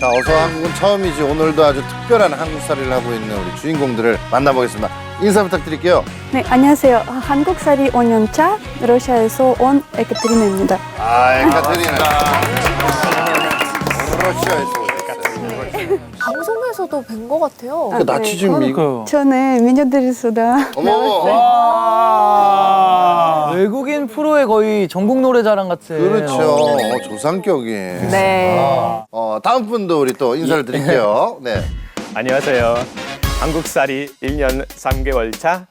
자, 어서 한국은 처음이지. 오늘도 아주 특별한 한국살이를 하고 있는 우리 주인공들을 만나보겠습니다. 인사 부탁드릴게요. 네, 안녕하세요. 한국살이 5년차 러시아에서 온 에카테리나입니다. 에카테리나. 러시아에서 오셨어요. 방송에서도 뵌 것 같아요. 낯이 좀 미국. 저는 미녀들이수다. 어머. 외국인 프로의 거의 전국 노래자랑 같은. 그렇죠. 조상격인. 네. 다음 분도 우리 또 인사를 드릴게요. 네. 안녕하세요. 한국살이 1년 3개월 차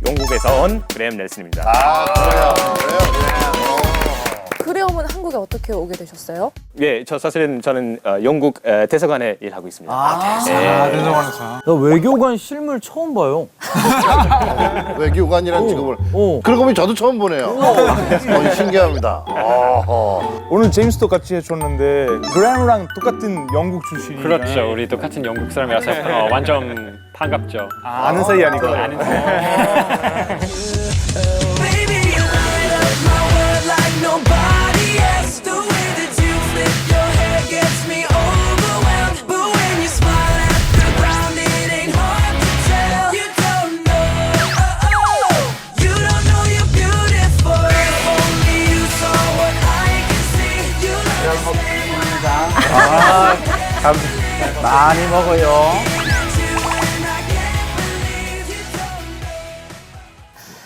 영국에서 온 그레엄 넬슨입니다. 그래요. 그레엄은 한국에 어떻게 오게 되셨어요? 예, 저는 영국 대사관에 일하고 있습니다. 대사관에서. 나 외교관 실물 처음 봐요. 외교관이라는 직업을. 그러고 보니 저도 처음 보네요. 신기합니다. 오늘 제임스도 같이 해줬는데 그램이랑 똑같은 영국 출신이에요. 그렇죠. 우리 똑같은 영국 사람이라서 완전 반갑죠. 아는 사이 아니고. 아는 사이. 많이 먹어요.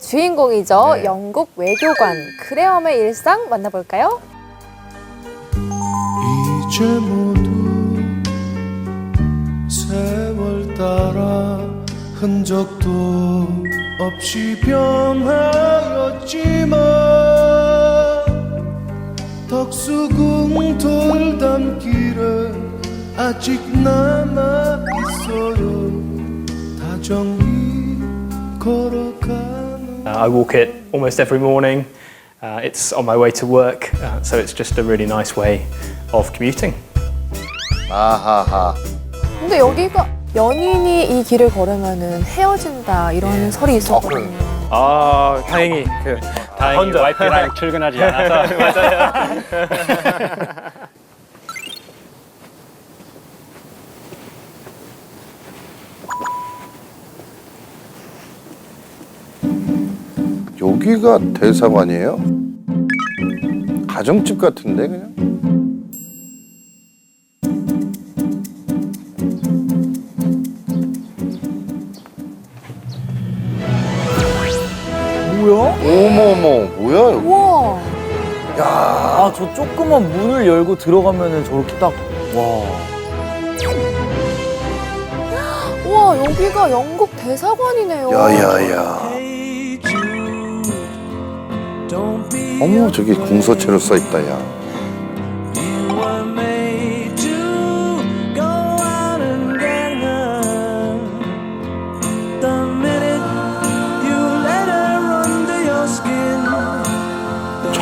주인공이죠. 영국 외교관 그레엄의 일상 만나볼까요? 이제 모두 세월 따라 흔적도 없이 변하였지만 덕수궁 돌담길에 아직 남아있어요. 다정히 걸어가는 I walk it almost every morning. It's on my way to work, so it's just a really nice way of commuting. 아하하. 근데 여기가 연인이 이 길을 걸으면은 헤어진다 이런 설이 있었거든요. 다행히 다행히 와이프랑 출근하지 않아서. 맞아요. 여기가 대사관이에요? 가정집 같은데 그냥? 뭐야? 어머머, 뭐야 여기? 우와. 야, 아, 저 조그만 문을 열고 들어가면은 저렇게 딱. 와. 우와, 여기가 영국 대사관이네요. 야야야. 어머, 저기 궁서체로 써 있다 야.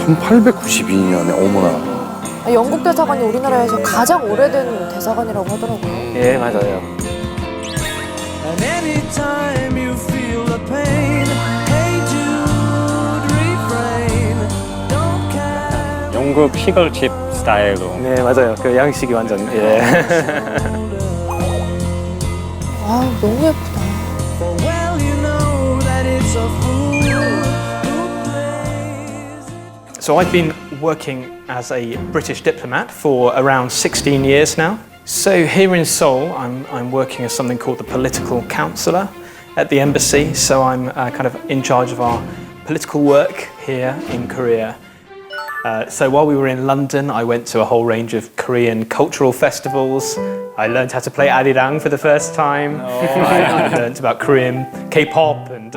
(1892년에) 어머나. 영국 대사관이 우리나라에서 가장 오래된 대사관이라고 하더라고요. 예, 맞아요. And anytime you feel the pain, hey Jude, refrain. Don't care. 영국 시골집 스타일로. 네, 맞아요. 그 양식이 완전 예. 아, 너무 예쁘다. Well, you know that it's a fool who plays. So I've been working as a British diplomat for around 16 years now. So here in Seoul, I'm working as something called the political counsellor at the embassy. So I'm kind of in charge of our political work here in Korea. So while we were in London, I went to a whole range of Korean cultural festivals. I learned how to play arirang for the first time. I learned about Korean K-pop and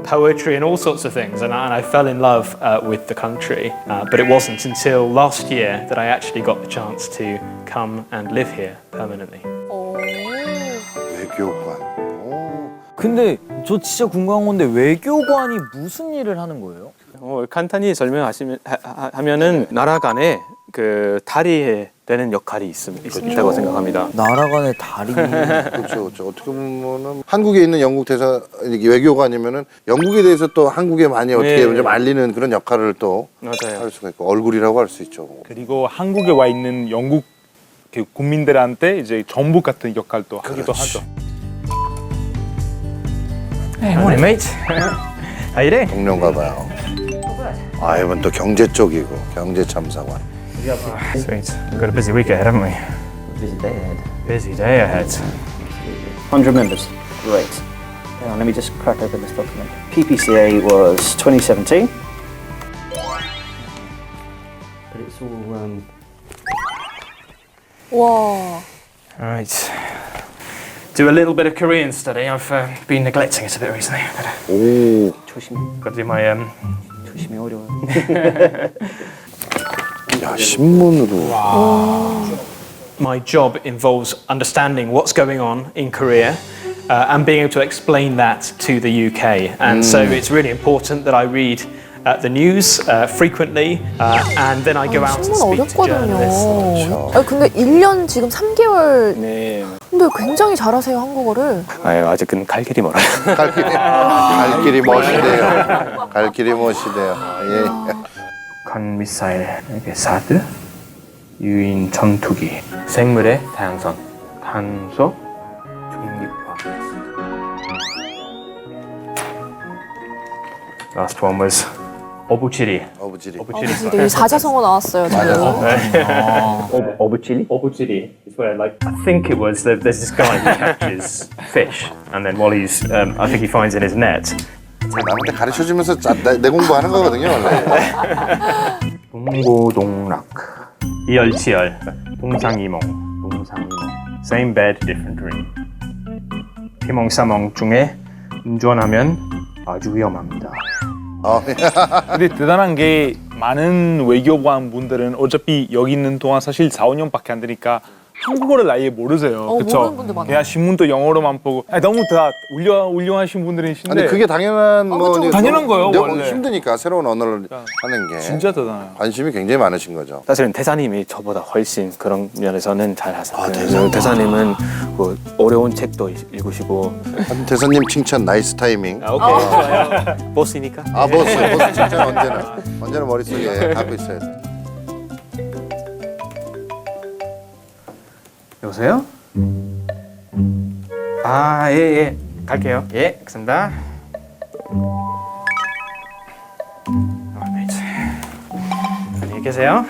poetry and all sorts of things. And I fell in love with the country. But it wasn't until last year that I actually got the chance to come and live here permanently. 외교관. 근데 저 진짜 궁금한 건데 외교관이 무슨 일을 하는 거예요? 간단히 하면은 나라 간에 그 다리 되는 역할이 있다고 생각합니다. 나라 간의 다리. 그렇죠. 어떻게 보면은 한국에 있는 영국 대사 외교관이면은 영국에 대해서 또 한국에 많이 어떻게 좀 알리는 그런 역할을 또 맞아요. 할 수가 있고 얼굴이라고 할 수 있죠. 그리고 한국에 와 있는 영국 이렇게 국민들한테 이제 전북 같은 역할도 하기도 하죠. Hey, morning, mate. How you doing? 동료인가 봐요. 아, 이번 또 경제 쪽이고 경제 참사관. Sweet. We've got a busy week ahead, haven't we? Busy day ahead. Busy day ahead. 100 members. Great. Hang on, let me just crack open this document. PPCA was 2017. But it's all 와. All right. Do a little bit of Korean study. I've been neglecting it a bit recently. 오, 조심히 Got to do my 조심히 어려워요. 야 신문으로. My job involves understanding what's going on in Korea and being able to explain that to the UK. And so it's really important that I read the news frequently and then I go out and 신문 speak to journalists. 어렵거든요. 아니, 근데 1년 지금 3개월. 네. 근데 굉장히 잘하세요, 한국어를. 아직은 갈 길이 멀어요. 갈 길이 멋이대요. 갈 길이 멋이대요. 예. 간 미사일, 사드, 유인 전투기, 생물의 다양성, 탄소, 중립화. Last one was 어부지리. 어부지리. 어부지리 사자성어 나왔어요, 저는. 어부칠리? 어부지리 is where like I think it was there's this guy who catches fish and then while he's I think he finds in his net. 남한테 가르쳐주면서 내 공부하는 거거든요 원래. 동고동락, 이열치열, 동상이몽, same bed, different dream. 피멍사멍 중에 운전하면 아주 위험합니다. 근데 대단한 게 많은 외교관 분들은 어차피 여기 있는 동안 사실 4-5년밖에 안 되니까 한국어를 아예 모르세요. 모르는 분들 많아요. 그냥 신문도 영어로만 보고 너무 다 훌륭하신 분들이신데 근데 그게 당연한 그쵸. 당연한 거예요, 원래. 힘드니까 새로운 언어를 하는 게 진짜 대단해요. 관심이 굉장히 많으신 거죠. 사실은 대사님이 저보다 훨씬 그런 면에서는 잘 하세요. 아, 대사님. 대사님은 그 어려운 책도 읽으시고. 대사님 칭찬 나이스 타이밍. 오케이. 보스니까. 아 보스 칭찬 언제나 머릿속에 갖고 있어야 돼. 여보세요? 아, 예. 갈게요. 예, 알겠습니다. 안녕히 계세요.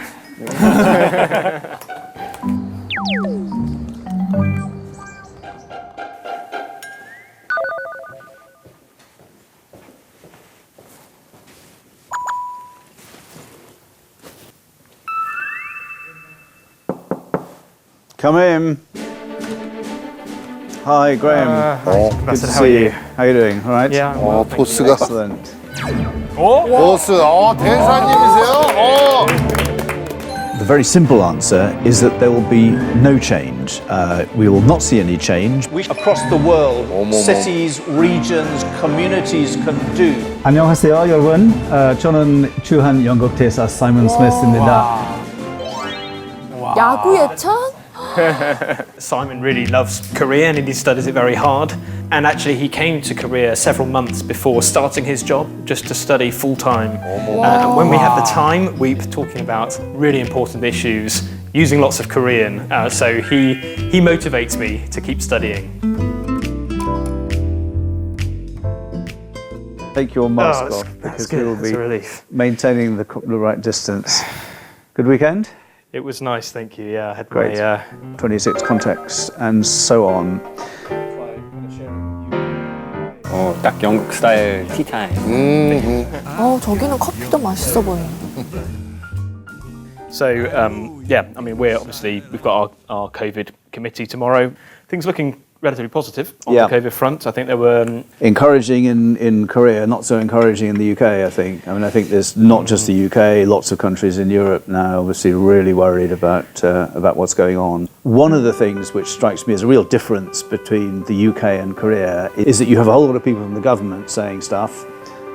Come in. Hi, Graham. Good to how are see you? you. How are you doing? All right? Yeah. 어 보스가 Excellent. 보스. 대사님이세요. The very simple answer is that there will be no change. We will not see any change. Across the world, 어머머. cities, regions, communities can do. 안녕하세요, 여러분. 저는 주한 영국 대사 사이먼 스미스입니다. 야구 예찬? Simon really loves Korean and he studies it very hard. And actually, he came to Korea several months before starting his job just to study full time. And when we have the time, we're talking about really important issues using lots of Korean. So he motivates me to keep studying. Take your mask off That's because good. we will That's a be relief. maintaining the right distance. Good weekend? It was nice, thank you. Yeah, I had Great. my 26 contacts and so on. 딱 영국 스타일 티타임. 저기는 커피도 맛있어 보이네. So yeah, I mean we've got our COVID committee tomorrow. Things looking relatively positive on Yeah. the COVID front. I think there were Encouraging in Korea, not so encouraging in the UK, I think. I mean, I think there's not just the UK, lots of countries in Europe now obviously really worried about what's going on. One of the things which strikes me as a real difference between the UK and Korea is that you have a whole lot of people from the government saying stuff,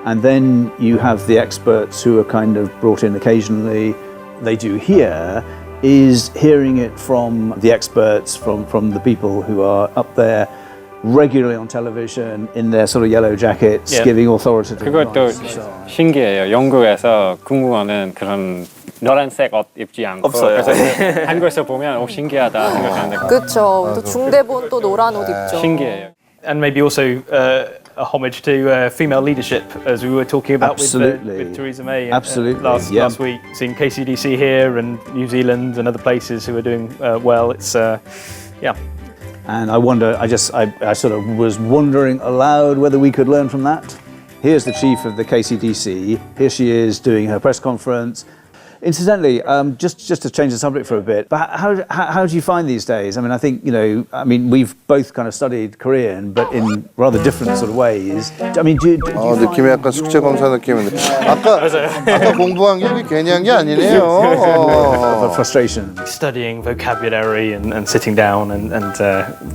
and then you have the experts who are kind of brought in occasionally. They do here is hearing it from the experts, from the people who are up there regularly on television in their sort of yellow jackets, Yeah. giving authoritative 그것도 advice. 신기해요. 영국에서 근무하는 그런 노란색 옷 입지 않고 없어요. 그래서 한국에서 보면 신기하다 생각하는데 그렇죠. 또 중대본 또 노란 옷 입죠. 신기해요. And maybe also a homage to female leadership, as we were talking about with Theresa May Absolutely. last week. Seeing KCDC here and New Zealand and other places who are doing well. It's yeah. And I wonder, I sort of was wondering aloud whether we could learn from that. Here's the chief of the KCDC. Here she is doing her press conference. Incidentally, just to change the subject for a bit, but how do you find these days? I mean, I think, we've both kind of studied Korean, but in rather different sort of ways. I mean, do you 느낌이 약간 숙제 검사 느낌인데. 아까 공부한 게 이게 괜히 한 게 아니네요. frustration. Studying vocabulary and sitting down and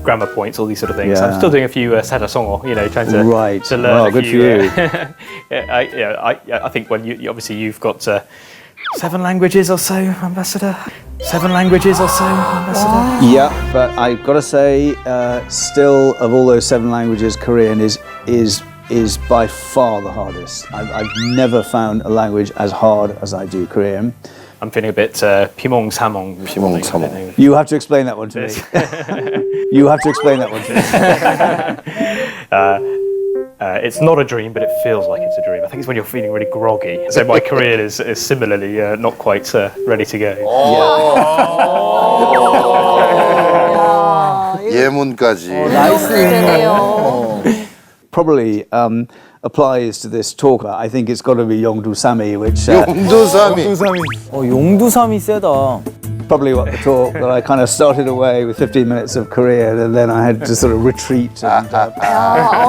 grammar points, all these sort of things. Yeah. I'm still doing a few sarasongo, trying to Right. to learn Well, a good few. for you. I think when you obviously you've got 7 languages or so, Ambassador. 7 languages or so, Ambassador. Yeah, but I've got to say, still of all those 7 languages, Korean is by far the hardest. I've never found a language as hard as I do Korean. I'm feeling a bit 피몽 사몽. You have to explain that one to me. You have to explain that one to me. It's not a dream, but it feels like it's a dream. I think it's when you're feeling really groggy. So my Korean is similarly not quite ready to go. 예문까지. 되네요. Probably applies to this talker. I think it's got to be 용두삼이, which 용두삼이. 용두삼이 세다. probably what the talk that I kind of started away with 15 minutes of Korean and then I had to sort of retreat. And,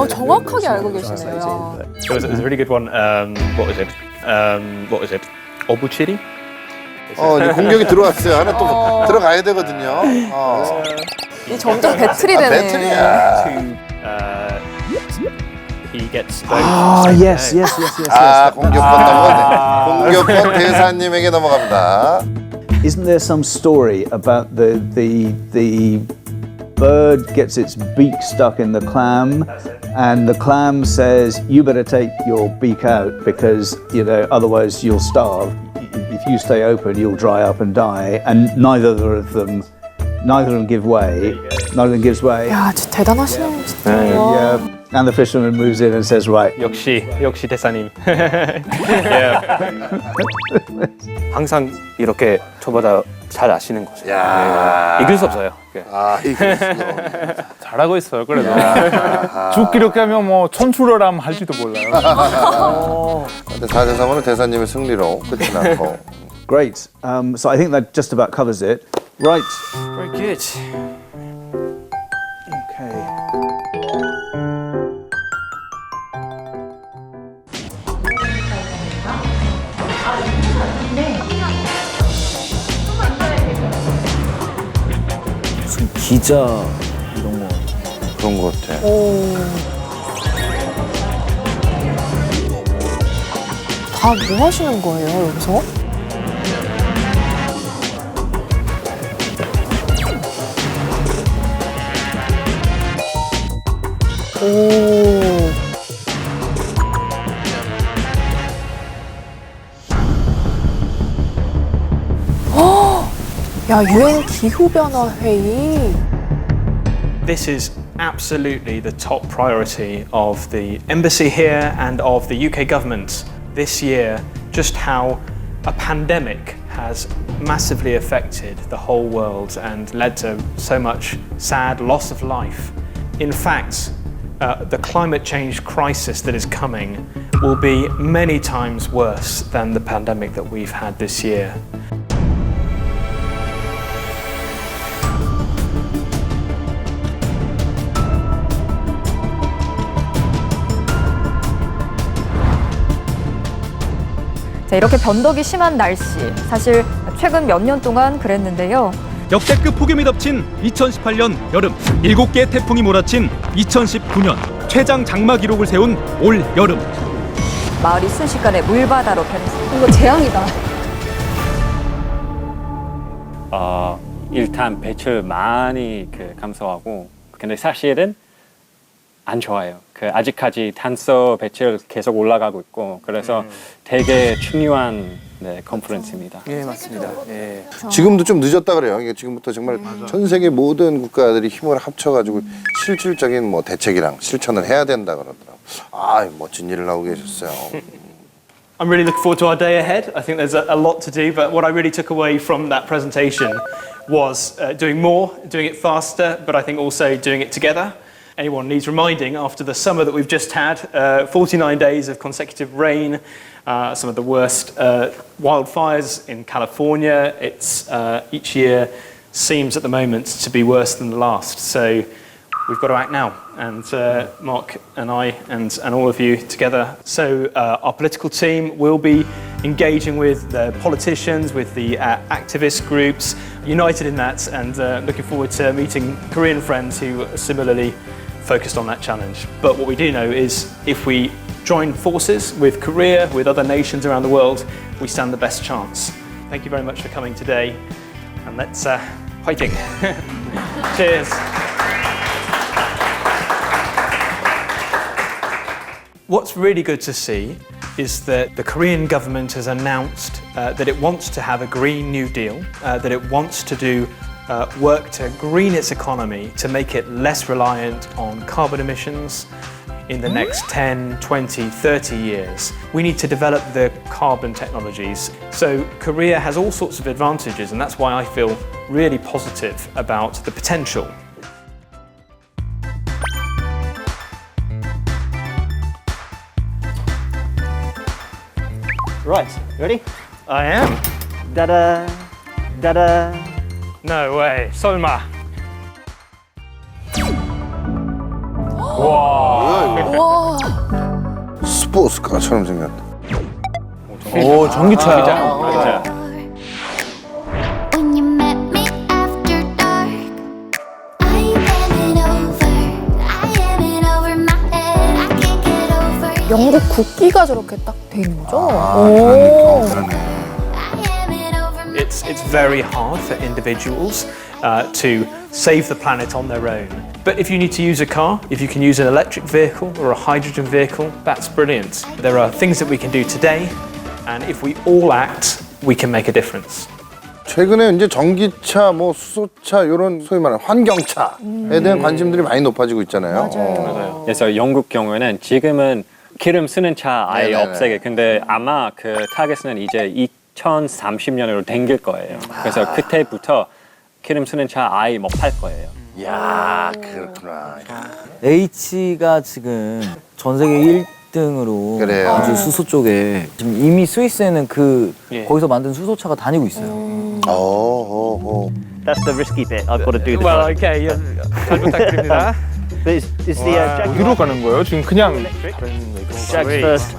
정확하게 알고 계시네요. It was a really good one. What was it? 어부치리? 이제 공격이 들어왔어요. 하나 또 들어가야 되거든요. 이 점점 배틀이 되네. 배틀이야. He gets. yes. 공격권 넘어갔네. 공격권 대사님에게 넘어갑니다. Isn't there some story about the bird gets its beak stuck in the clam and the clam says you better take your beak out because otherwise you'll starve. If you stay open you'll dry up and die and neither of them give way. Neither of them gives way. 야, 진짜 대단하시네요. 진짜. Yeah. And the fisherman moves in and says, right. 역시 대사님. 항상 이렇게 저보다 잘 아시는 거죠. 야. 이길 수 없어요. 이길 수 없어. 잘하고 있어요. 그래도 쭉 이렇게 하면 뭐 천출어람 할지도 몰라요. 근데 4대3은 대사님의 승리로 끝이 났고. Great. So I think that just about covers it. Right. Very good. Okay. 무슨 기자 이런 거. 그런 것 같아. 다 뭐 하시는 거예요, 여기서? 야, UN 기후변화 회의. This is absolutely the top priority of the embassy here and of the UK government this year, just how a pandemic has massively affected the whole world and led to so much sad loss of life. In fact, the climate change crisis that is coming will be many times worse than the pandemic that we've had this year. 자, 이렇게 변덕이 심한 날씨, 사실 최근 몇 년 동안 그랬는데요. 역대급 폭염이 덮친 2018년 여름, 7개의 태풍이 몰아친 2019년 최장 장마 기록을 세운 올 여름. 마을이 순식간에 물바다로 변했습니다. 이거 재앙이다. 일단 배출 많이 감소하고 근데 사실은 안 좋아요. 아직까지 탄소 배출 계속 올라가고 있고 그래서 되게 중요한 네, 컨퍼런스입니다. 예, 맞습니다. 예. 지금도 좀 늦었다 그래요. 이게 지금부터 정말 전 세계 모든 국가들이 힘을 합쳐가지고 실질적인 뭐 대책이랑 실천을 해야 된다 그러더라고요. 아, 멋진 일을 하고 계셨어요. I'm really looking forward to our day ahead. I think there's a lot to do, but what I really took away from that presentation was doing more, doing it faster, but I think also doing it together. Anyone needs reminding after the summer that we've just had, 49 days of consecutive rain, some of the worst wildfires in California. It's each year seems at the moment to be worse than the last. So we've got to act now, and Mark and I and all of you together. So our political team will be engaging with the politicians, with the activist groups, united in that, and looking forward to meeting Korean friends who are similarly focused on that challenge. But what we do know is if we join forces with Korea, with other nations around the world, we stand the best chance. Thank you very much for coming today, and let's fighting. Cheers. What's really good to see is that the Korean government has announced that it wants to have a Green New Deal, that it wants to do work to green its economy, to make it less reliant on carbon emissions in the next 10, 20, 30 years. We need to develop the carbon technologies. So Korea has all sorts of advantages, and that's why I feel really positive about the potential. Right, ready? I am. Da-da, da-da. No way. 설마. 와. 스포츠카처럼 생겼다. 오, 전기차야. 맞아. When you met me after dark, I am in over my head. I can't get over. 영국 국기가 저렇게 딱 돼 있는 거죠? It's very hard for individuals to save the planet on their own. But if you need to use a car, if you can use an electric vehicle or a hydrogen vehicle, that's brilliant. There are things that we can do today, and if we all act, we can make a difference. 최근에 이제 전기차, 뭐 수소차 이런 소위 말하는 환경차에 대한 관심들이 많이 높아지고 있잖아요. 맞아요. 그래서 영국 경우에는 지금은 기름 쓰는 차 아예 네네네. 없애게. 근데 아마 그 타겟은 이제 2030년으로 당길 거예요. 그래서 그때부터 기름 쓰는 차 아예 못 팔 거예요. 이야, 그렇구나. H가 지금 전 세계 1등으로 그래요. 아주 수소 쪽에 지금 이미 스위스에는 거기서 만든 수소차가 다니고 있어요. That's the risky bit. I've got to do this. Well, okay. 잘 부탁드립니다. Is the Jack 어디로 가는 거예요? 지금 그냥 Jack's first.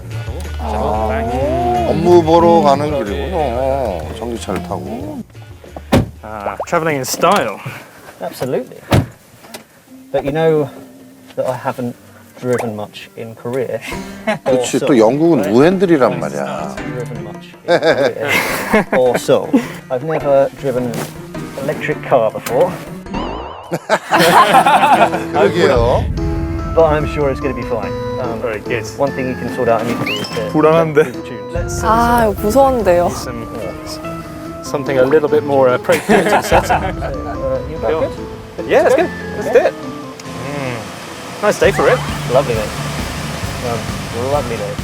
업무 보러 가는 길이구나. 전기차를 타고. Traveling in style. Absolutely. But you know that I haven't driven much in Korea. 그렇지, 또 영국은 무핸들이란 말이야. Driven much in Korea. Or so. I've never driven an electric car before. 그러게요. But I'm sure it's going to be fine. Very good. One thing you can sort out immediately is the 불안한데. Let's 아, 이거 무서운데요. something a little bit more appropriate to setting. you back good? Yeah, let's go. Let's do it. Nice day for it. Lovely day. Lovely day.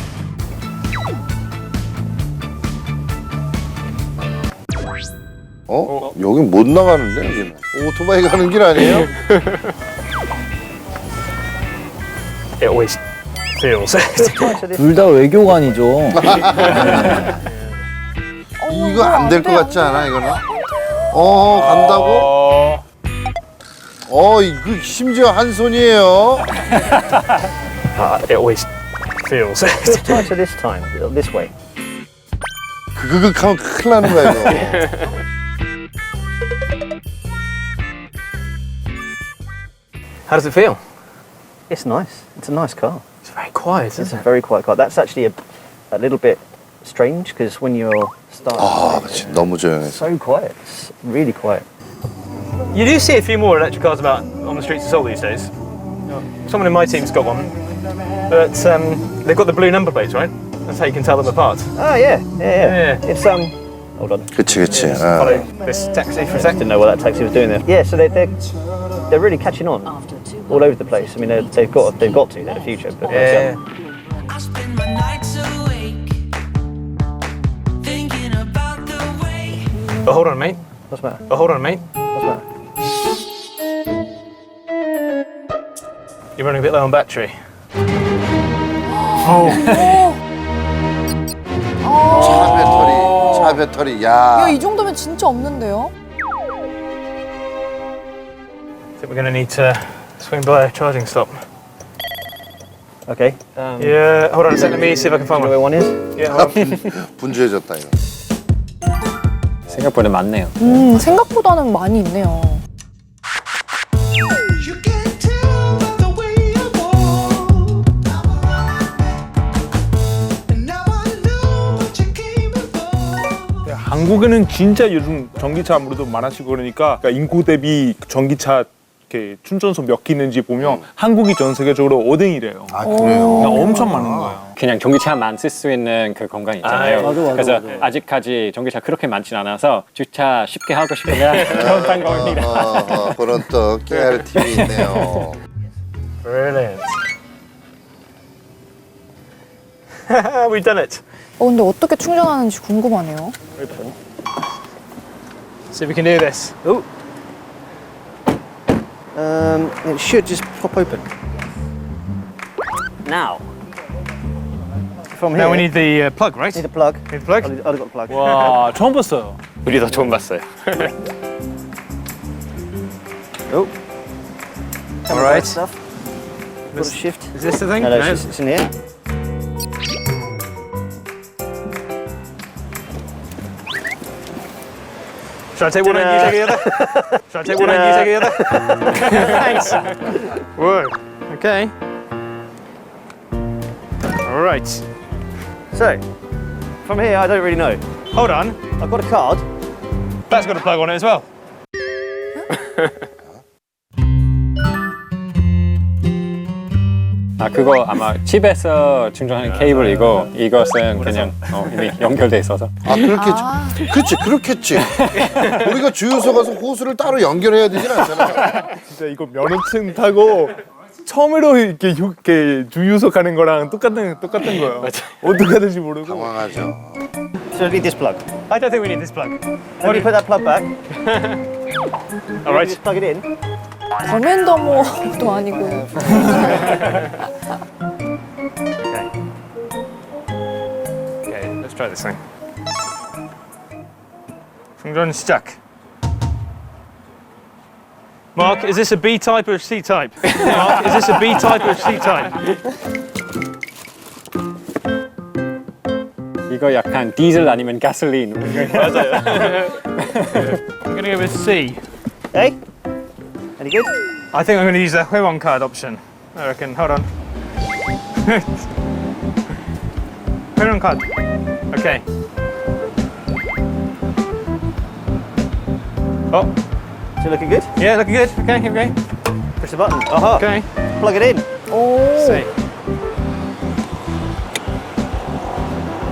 여긴 못 나가는데, 여기는. 오토바이 가는 길 아니에요? It always feels. 둘 다 외교관이죠. 이거 안 될 것 같지 않아, 이거는? 간다고? 이거 심지어 한 손이에요. It always feels. Try to this time. This way. 그극 하면 큰일 나는 거야, 이거. How does it feel? It's nice. It's a nice car. It's very quiet, It's isn't a very quiet car. That's actually a little bit strange because when you're starting, 그치, 너무 조용해. so quiet. It's really quiet. You do see a few more electric cars about on the streets of Seoul these days. Someone in my team's got one, but they've got the blue number plates, right? That's how you can tell them apart. Oh yeah. It's hold on. 그치. Follow this taxi for a second. Didn't know what that taxi was doing there. Yeah, so they're really catching on all over the place. I mean, they've got to in the future. But Yeah. I spend my nights awake thinking about the way. But hold on, mate. What's the matter? But hold on, mate. What's the matter? You're running a bit low on battery. 차 배터리. 야. 이 정도면 진짜 없는데요? I think we're going to need to swing by a charging stop. Okay. Yeah, hold on a second. Let me see if I can find where one is. Yeah, hold on. 분주해졌다 이거. 생각보다 많네요. 생각보다는 많이 있네요. 한국에는 진짜 요즘 전기차 아무래도 많아지고 그러니까 인구 대비 전기차 이렇게 충전소 몇 개 있는지 보면 한국이 전 세계적으로 5등이래요. 아 그래요? 그러니까 엄청 많은 거예요. 그냥 전기차만 쓸 수 있는 그 공간 있잖아요. 맞아. 그래서 아직까지 전기차 그렇게 많진 않아서 주차 쉽게 하고 싶으면 그런 방법입니다. 그런 또 깨알 팁이 있네요. Brilliant. We've done it. 근데 어떻게 충전하는지 궁금하네요. See if we can do this. Oh. It should just pop open. Now. From here. Now we need the plug, right? Need a plug. Need a plug? I've got the plug. 와 처음 봤어요. 우리도 처음 봤어요. Oh. All right. Stuff. Got a shift. Is this the thing? No, it's in here. Should I take one and you take the other? Should I take one and you take the other? Thanks. Whoa. Okay. All right. So, from here, I don't really know. Hold on. I've got a card. That's got a plug on it as well. 아 그거 아마 집에서 충전하는 케이블이고 이것은 그냥 이미 연결돼 있어서. 아 그렇겠지. 그렇지 그렇겠지. 우리가 주유소 가서 호수를 따로 연결해야 되진 않잖아. 진짜 이거 면허증 타고 처음으로 이렇게 주유소 가는 거랑 똑같은 거예요. 어떻게 하는지 모르고. 당황하죠. So, I need this plug. I don't think we need this plug. Why do you put that plug back? All right. Just plug it in. 더맨더머도 아니고. Okay, let's try this thing. 충전 시작. Mark, is this a B type or a C type? Mark, is this a B type or a C type? 이거 약간 디젤 아니면 가솔린. 맞아요. I'm gonna go with C. Hey? Any good? I think I'm gonna use the Huon card option. I reckon. Hold on. Huon card. Okay. Oh. Is it looking good? Yeah, looking good. Okay, here we go. Push the button. Aha. Okay. Plug it in. See.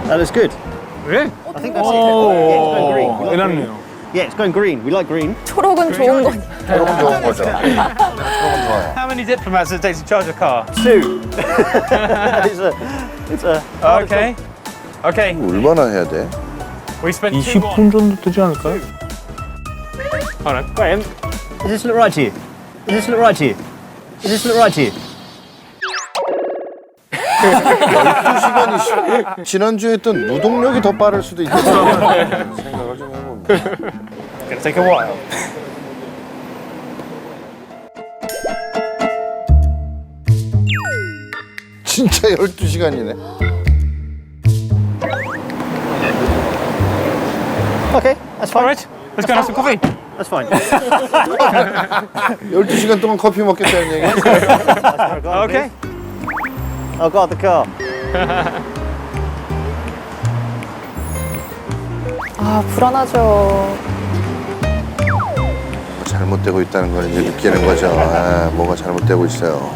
That looks good. Really? I think that's it. Yeah, it's going green. We like green. 해놨네요. Yeah, it's going green. We like green. 초록은 좋은 거니. 조금 좋은 거죠. 조금 좋아요. How many diplomats does it take to charge a car? 2. it's a. Okay. Okay. 얼마나 해야 돼? We spent 20분 정도 되지 않을까요? Hold on. Graham, does this look right to you? Does this look right to you? Does this look right to you? 12시간이 지난주에 했던 무동력이 더 빠를 수도 있겠다는 생각을 좀 해봅니다. Gonna take a while. 진짜 12시간이네. Okay, that's fine. All right. Let's go and have some coffee. That's fine. 12시간 동안 커피 먹겠다는 얘기야? Okay. I'll guard the car. 아, 불안하죠. 뭐 잘못되고 있다는 걸 이제 느끼는 거죠. 아, 뭐가 잘못되고 있어요.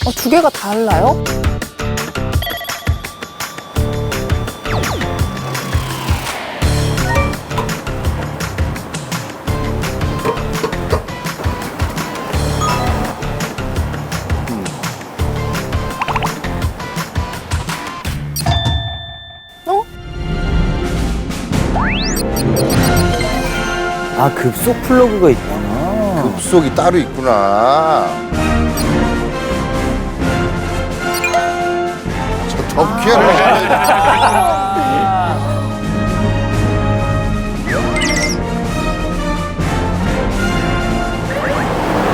두 개가 달라요? 아, 급속 플러그가 있구나. 급속이 따로 있구나. 저 덮개를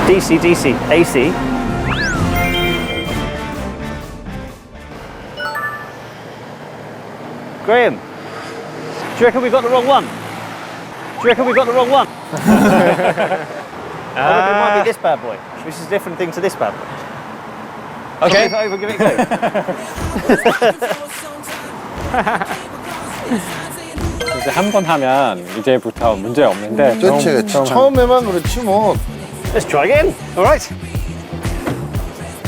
DC, DC, AC. Graham, do you reckon we got the wrong one? Do you reckon we got the wrong one? I reckon it might be this bad boy, which is a different thing to this bad boy. Okay. Give it a go. 이제 한 번 하면 이제부터 문제 없는데. 그렇지. 처음에만 그렇지 뭐. Let's try again. All right.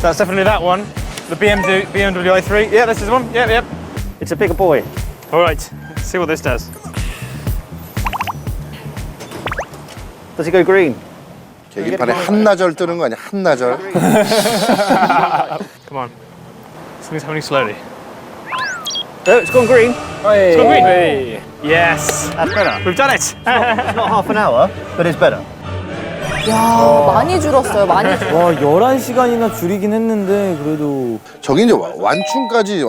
That's definitely that one. The BMW i3. Yeah, this is the one. Yep, yep. It's a bigger boy. All right. Let's see what this does. Does it go green? 계기판에 한나절 뜨는 거 아니야? 한나절. Come on. Something's happening slowly. Oh, it's gone green. It's gone green. Hey. Yes. That's better. We've done it. It's not half an hour, but it's better. 야, 많이 줄었어요. 많이 줄었어요. 와, 11시간이나 줄이긴 했는데 그래도 저기 이제 완충까지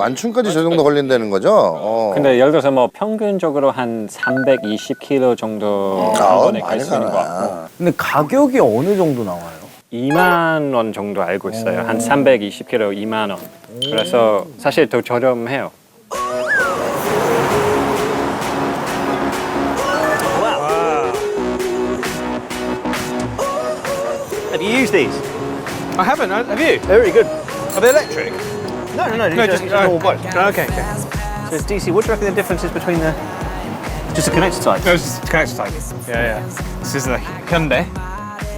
저 정도 걸린다는 거죠? 근데 예를 들어서 뭐 평균적으로 한 320km 정도 한 번에 갈 수 있는 것 같고. 근데 가격이 어느 정도 나와요? 2만 원 정도 알고 있어요. 한 320km 2만 원. 그래서 사실 더 저렴해요. Have you used these? I haven't. Have you? They're really good. Are they electric? No, Just a normal bike. Okay. So it's DC. What do you reckon the difference is between the just a connector type? No, it's just connector type. Yeah. This is the Hyundai.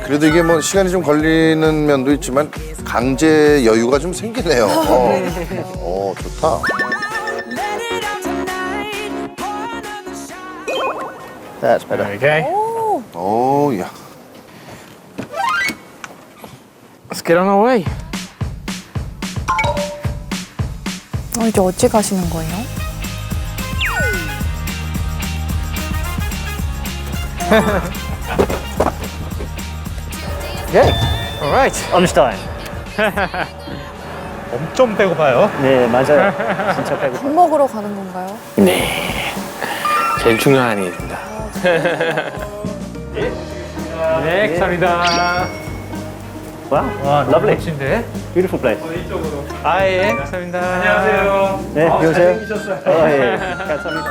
그래도 이게 뭐 시간이 좀 걸리는 면도 있지만 강제 여유가 좀 생기네요. 좋다. That's better. Okay. 야. Let's get on our way. 이제 어찌 가시는 거예요? Okay. All right. Lunchtime. 엄청 배고파요. 네, 맞아요. 진짜 배고파. 밥 먹으러 가는 건가요? 네. 제일 중요한 일입니다. 네, 감사합니다. Wow, lovely. 멋진데? Beautiful place. 아, 예, 감사합니다. 안녕하세요. 네, 안녕하세요. 잘생기셨어요. 예, 감사합니다.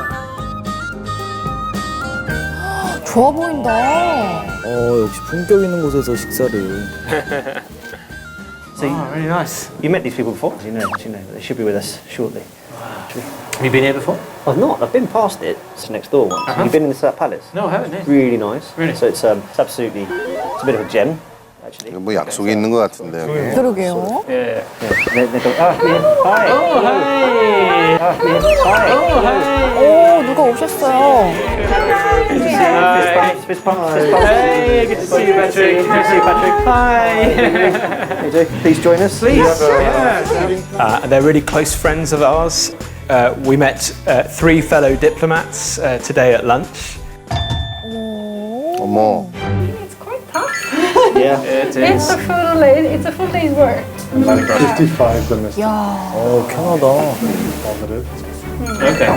좋아 보인다. 역시 품격 있는 곳에서 식사를. So really nice. You met these people before? You know, they should be with us shortly. Have you been here before? I've not. I've been past it. It's next door once. Have you been inside that palace? No, I haven't. No. Really nice. Really? So it's absolutely, it's a bit of a gem, actually. 뭐 약속이 있는 것 같은데 여기. 그러게요. Yeah. They're going, hi. Oh, hi. Hi. 오, 누가 오셨어요. Fist bump. Hey, good to see you, Patrick. Good to see you, Patrick. Hi. Please join us. Please. They're really close friends of ours. We met 3 fellow diplomats today at lunch. 어머. It's quite tough. Yeah. It It's a full day's work. 55 domestic. 캐나다. Okay.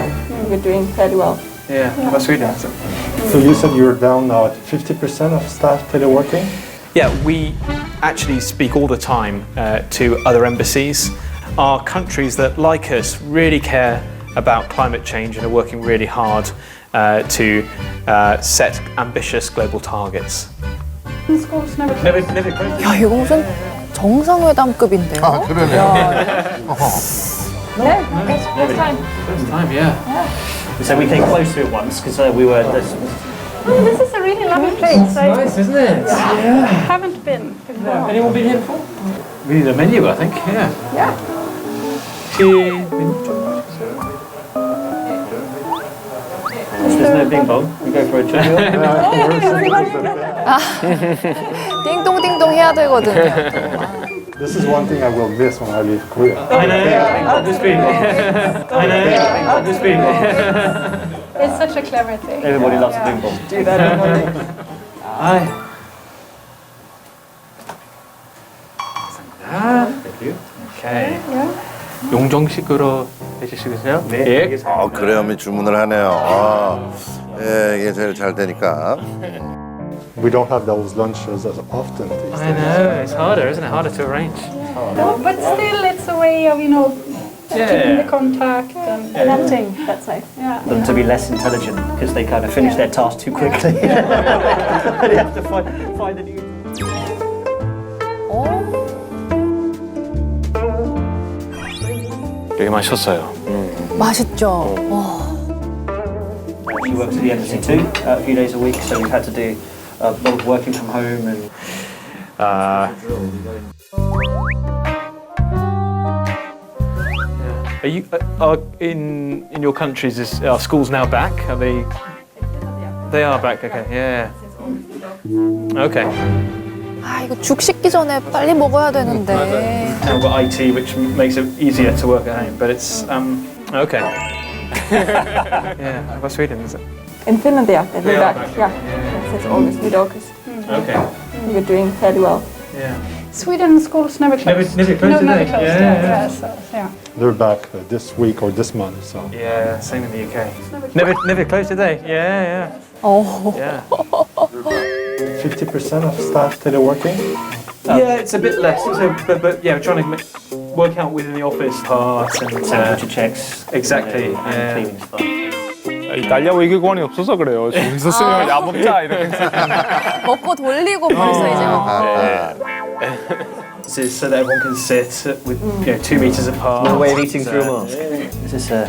We're doing fairly well. Yeah, that's Sweden. So you said you're down now at 50% of staff teleworking? Yeah, we actually speak all the time to other embassies. Are countries that, like us, really care about climate change and are working really hard to set ambitious global targets. Schools never 야, 이거 무슨 정상회담급인데요? 아, 그러네. Yeah, first time. First time, yeah. So we came close to it once because we were. This is a really lovely place. Nice, isn't it? I haven't been before. Anyone been here before? We need a menu, I think. Yeah. Yeah. There's no bing bong. We go for a trivial. 아, 띵동띵동 해야 되거든요. This is one thing I will miss when I leave Korea. I know. This being. I know. This being. It's such a clever thing. Everybody loves a bing bong. Do that, everybody. Aye. Thank you. Okay. 용정식으로 해주시겠어요? 네. 그래야면 주문을 하네요. 예, 이게 제일 잘 되니까. We don't have those lunches as often. I know, it's harder, isn't it? Harder to arrange. No, but still, it's a way of, keeping the contact and everything. That's nice. Yeah. Them to be less intelligent because they kind of finish their task too quickly. They have to find a new. 되게 맛있었어요. 맛있죠. She works at the embassy too, a few days a week, so we've had to do a lot of working from home and. Are you in your countries? Are schools now back? Are they? They are back. Okay. Yeah. Okay. 아, 이거 죽 식기 전에 빨리 먹어야 되는데. Now we've got IT, which makes it easier to work at home, but it's okay. Yeah. How about Sweden? Is it? In Finland, they are. They are back. back. Yeah. Since August, mid-August. Okay. You're doing fairly well. Yeah. Sweden schools never closed. Never closed, No, did never they? closed. Yeah. Yeah. They're back this week or this month. So. Yeah. Same in the UK. Never closed, did they? Yeah. Oh. Yeah. 50% of staff that are working. Yeah, it's a bit less. But yeah, we're trying to work out within the office parts and temperature checks. Exactly. And cleaning stuff. 이탈리아 외교관이 없어서 그래요. 지금 있었으면 야 먹자 이렇게. 먹고 돌리고 벌써 이제 So that everyone can sit with 2 meters apart. No way of eating through a mask. Is this a?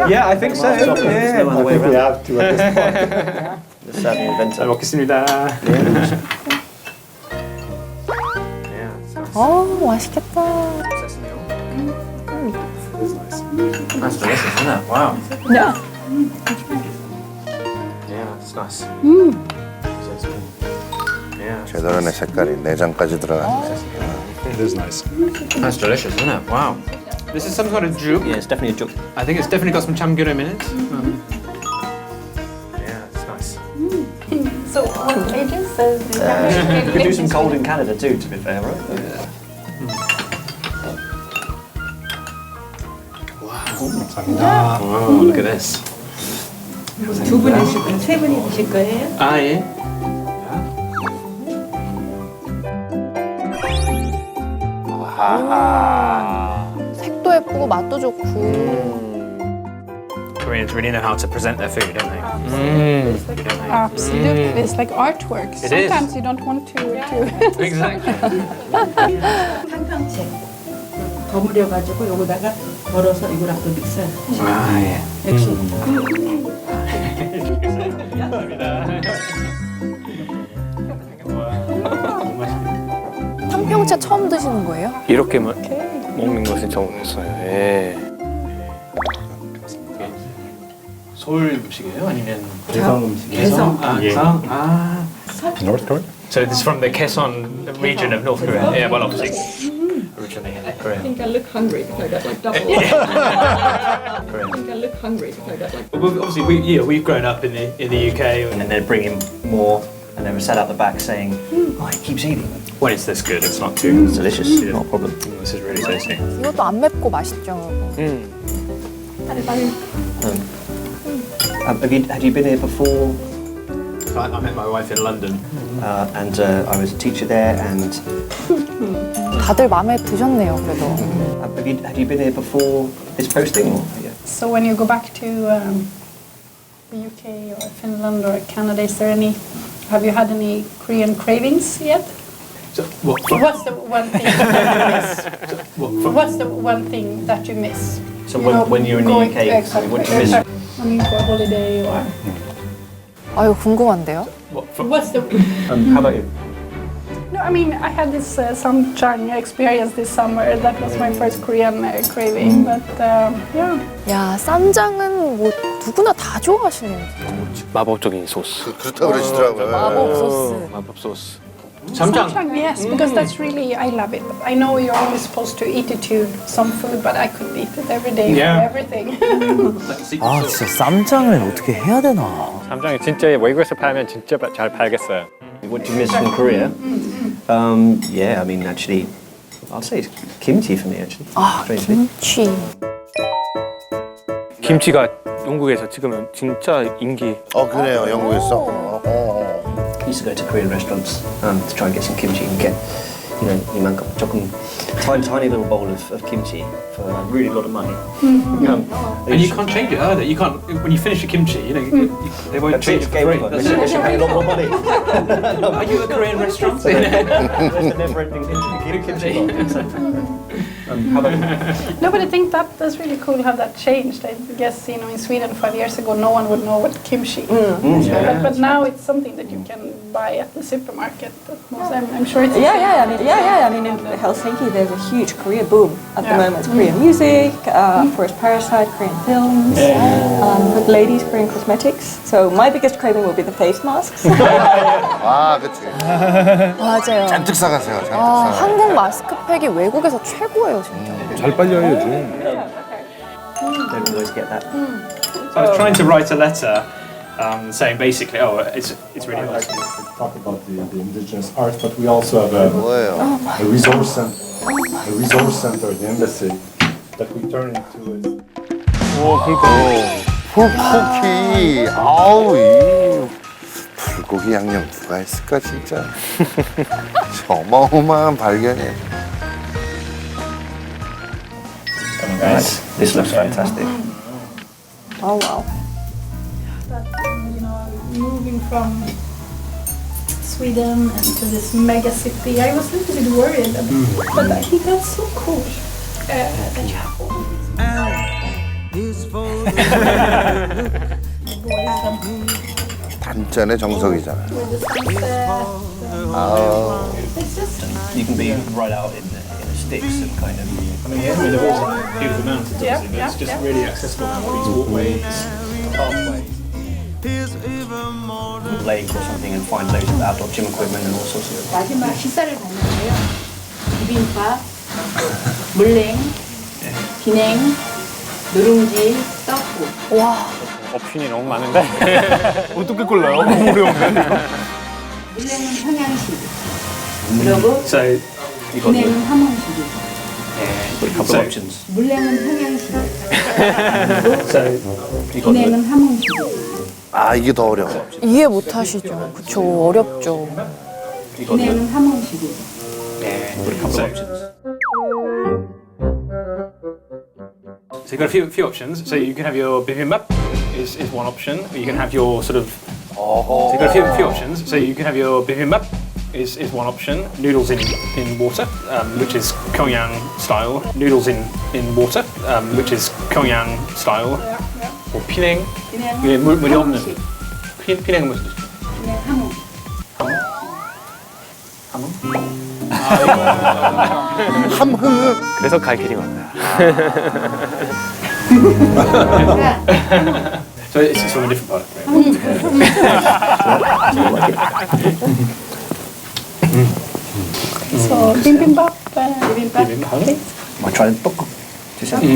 Yeah, I think so. There's no other way I think we around. have to at this point. The savvy inventor. 잘 먹겠습니다. 맛있겠다. That's delicious, isn't it? Wow. Yeah. Yeah, it's nice. 제대로 내 색깔이 내장까지 들어가네. It is nice. That's delicious, isn't it? Wow. This is some sort of juk. Yeah, it's definitely a juk. I think it's definitely got some chamgyeorim in it. Yeah, it's nice. So, what ages? You could do some cold in Canada too, to be fair, right? Yeah. 감사합니다. Look at this. 두 분이 드실 거예요? 세 분이 드실 거예요? 아, 예. 색도 예쁘고 맛도 좋고. Koreans really know how to present their food, don't they? Absolutely. It's like artwork. It is. Sometimes you don't want to. Exactly. 한평책 버무려가지고 요거다가 걸어서 이거랑 또 믹스해. 아, 예. 액션. 한평채 처음 드시는 거예요? 이렇게 먹는 것은 처음이었어요. 예. 서울 음식이에요? 아니면 개성 음식이에요. 개성. 아, 예. 개성. 아. North Korea? So this is from the Kaesong region of North Korea. Yeah, well, obviously originally in I Korea. think I look hungry because I got like double. I think I look hungry because I got like. Well, obviously, we've grown up in the UK, And then they'd bring in more, and they were sat out the back saying, "Oh, he keeps eating." when it's this good, it's not too. It's delicious, not a problem. This is really tasty. 이것도 안 맵고 맛있죠. Had you been here before? I met my wife in London. And I was a teacher there, and 다들 마음에 드셨네요, 그래도. had you been here before this posting? Or? Yeah. So when you go back to the UK or Finland or Canada, have you had any Korean cravings yet? So, what? What's the one thing that you miss? What's the one thing that you miss? So when you're in the UK, what do you miss? When you go on holiday or. 아유, 궁금한데요? What's the. How about you? No, I mean, I had this samjang experience this summer. That was my first Korean craving. But yeah. 야, 쌈장은 뭐 누구나 다 좋아하시네요. 마법적인 소스. 그렇다고 그러시더라고요. 마법 소스. 마법 소스. Samjang, yes, because that's really, I love it. I know you're only supposed to eat it to some food, but I could eat it every day Yeah. for everything. 아 진짜 쌈장을 어떻게 해야 되나? 쌈장이 진짜 외국에서 팔면 진짜 잘 팔겠어요. What do you miss from Korea? Yeah, I mean, actually, I'll say it's kimchi for me, actually. 아, Strangely. 김치. 김치가 영국에서 지금은 진짜 인기. 그래요, 영국에서. I used to go to Korean restaurants to try and get some kimchi and get, you know, 이만큼 조금 tiny little bowl of kimchi for a really lot of money. And you can't change it either. You can't, when you finish your kimchi, you know, they won't change it for free. They should pay a lot more money. Are you a Korean restaurant? There's a never-ending kimchi. How about you? No, but I think that's really cool how that changed. I guess, you know, in Sweden 5 years ago, no one would know what kimchi is. Yeah. But now it's something that you can buy at the supermarket. I'm sure it's... I mean, in Helsinki, there's a huge Korea boom at the moment. Korean music, of course, Parasite, Korean films, with ladies, Korean cosmetics. So my biggest craving will be the face masks. 아, 그치. 맞아요. 잔뜩 사가세요, 잔뜩 아, 사가세요. 한국 마스크팩이 외국에서 최고예요, 진짜. 잘 빨려요 요즘. Don't always get that. So I was trying to write a letter saying basically, it's really nice. Talk about the indigenous art, but we also have a resource center, the embassy, that we turn into 불고기. 아우, 이 불고기 양념 누가 했을까, 진짜. 어마어마한 발견이에요. Guys, this looks fantastic. Oh, wow. But, you know, moving from Sweden and to this mega city, I was a little bit worried. But I think that's so cool that you have all these 단짠의 정석이잖아. with the sunset. 아, It's just... You can be right out in the sticks and kind of. I mean, yeah, they're also beautiful mountains, Yeah, obviously, but yeah, it's just yeah. really accessible now. All these walkways, pathways. Lake or something and find loads of outdoor gym equipment and all sorts of. 마지막 식사를 봤는데요. 비빔밥, 물냉, 비냉, 누룽지, 떡국. 와. 옵션이 너무 많은데. 어떻게 골라요? 너무 어려운데. 물냉은 평양식. 그리고 So, 비냉은 함흥식이고. Got a couple of options. 물냉은 평양식. so 비냉은 함흥식이고. 아, 이게 더 어려워. 이해 못 하시죠? 그쵸, 어렵죠. 비냉은 함흥식이고. Got a couple of options. So you've got a few options. So you can have your bibimbap is one option. Or you can have your sort of. So you've got a few options. So you can have your bibimbap is one option. Noodles in water, which is Pyongyang style. Noodles in water, which is Pyongyang style. Or pineng. 예, 물이 없는. pineng은 무슨 뜻이죠? 비냉 함흥. 함흥. 그래서 갈 길이 많다. So it's from a different part of Korea. So, bibimbap, please. Might try the 떡국.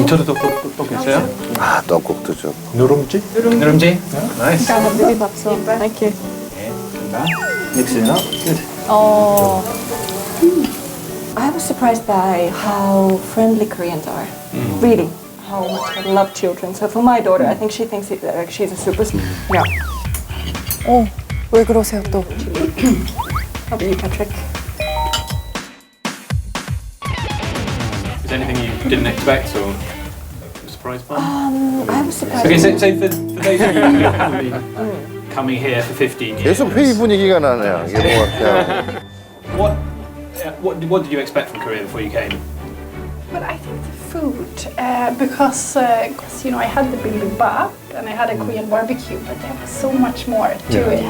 저도 떡국 있어요. 아, 떡국도 좋고. 누룽지? 누룽지. Nice. Can I have bibimbap, so thank you. Mix it up. Good. I was surprised by how friendly Koreans are. Really, how much they love children. So for my daughter, I think she thinks like she's a super. Yeah. 왜 그러세요 또? How about you, Patrick? Is there anything you didn't expect or were surprised by? I was surprised. Okay, so for those of you who have been coming here for 15 years, 계속 회의 분위기가 나네요. 이게 뭐 같아요. what did you expect from Korea before you came? But I think the food because you know I had the bibimbap and I had a Korean barbecue, but there was so much more to it,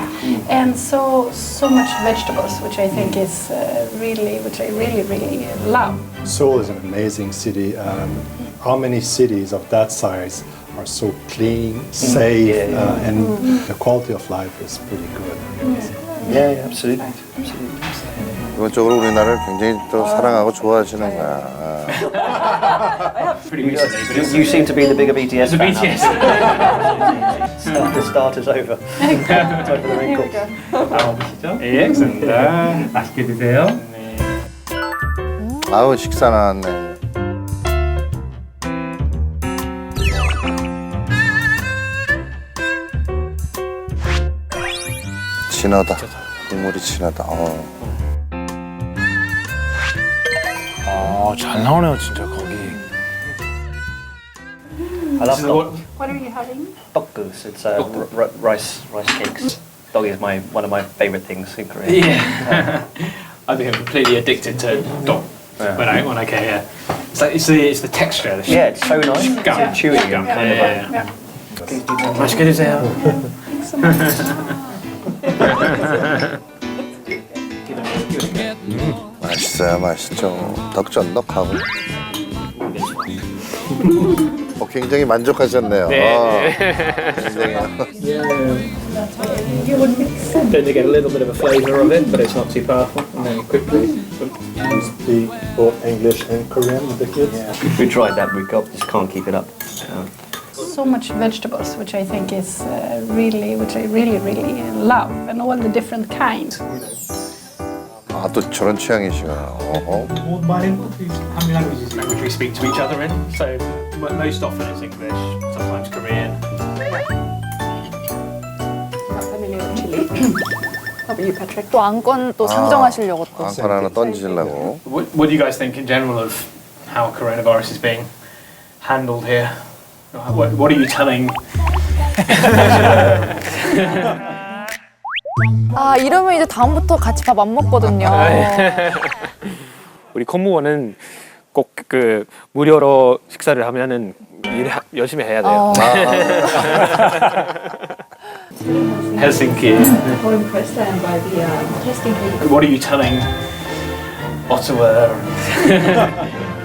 and so much vegetables, which I think is which I really love. Seoul is an amazing city. How many cities of that size are so clean, safe, and the quality of life is pretty good. Yeah, absolutely. 기본적으로 우리나라를 굉장히 또 사랑하고 좋아하시는 거야. You seem to be the bigger BTS fan. The start is over. Time for the main course. 예, 알겠습니다. 맛있게 드세요. 아우 식사 나왔네. 진하다. 국물이 진하다. 잘 나오네요 진짜 거기. I love dog. What are you having? Dokgus. It's rice cakes. Dog is one of my favorite things in Korea. Yeah. I became completely addicted to dog when I came here. It's the texture. Yeah, it's so nice. Gum. Chewy gum. Kind of like. 맛있게 드세요. 맛있어요, 맛있죠. 덕전덕하고. 굉장히 만족하셨네요. 굉장히. Then you get a little bit of a flavour of it, but it's not too powerful. And then quickly. You speak both English and Korean with the kids? We tried that, we just can't keep it up. So much vegetables, which I think is which I really love, and all the different kinds. 아, 또 저런 취향이시구나. How many languages we speak to each other in? So most often it's English, sometimes Korean. Not familiar with Chile. How about you, Patrick? 또 안건 또 상정하시려고 또. 안건 하나 던지려고. What do you guys think in general of how coronavirus is being handled here? What are you telling? 아 이러면 이제 다음부터 같이 밥 안 먹거든요. 우리 공무원은 꼭 그 무료로 식사를 하면은 열심히 해야 돼요. Helsinki. How impressed I am by the testing capability. What are you telling Ottawa?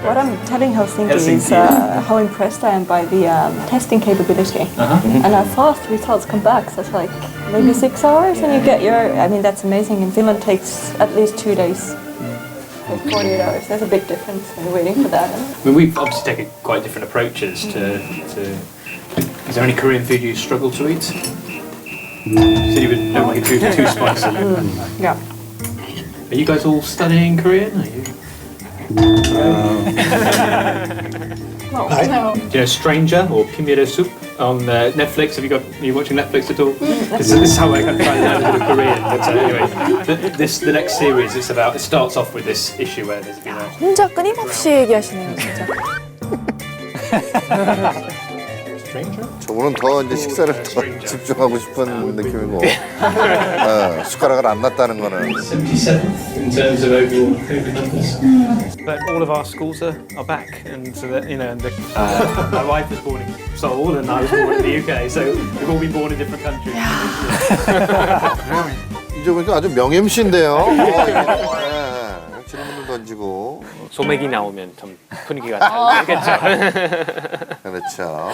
What I'm telling Helsinki is how impressed I am by the testing capability. And fast results come back, so it's like maybe 6 hours and you get your, I mean that's amazing. In Finland it takes at least 2 days. Like 48 hours, there's a big difference in waiting for that. I mean, we've obviously taken quite different approaches to. Is there any Korean food you struggle to eat? You said you don't like food too spicy. Yeah. Are you guys all studying Korean? Are you? No. Do you know Stranger or Pimire Soup on Netflix? Are you watching Netflix at all? This is how I can try and learn a bit of Korean. But anyway, the next series it starts off with this issue where there's been a. 혼자 끊임없이 얘기하시네요, 진짜. 저분은 더 이제 식사를 더 집중하고 싶은 느낌이고 숟가락을 안 놨다는 거는. 77th in terms of overall COVID numbers. But all of our schools are back, and so that my wife was born in Seoul and I was born in the UK, so we've all been born in different countries. 이제 보니까 아주 명MC인데요. 질문을 던지고. 소맥이 나오면 좀 분위기가 다르겠죠. 그렇죠.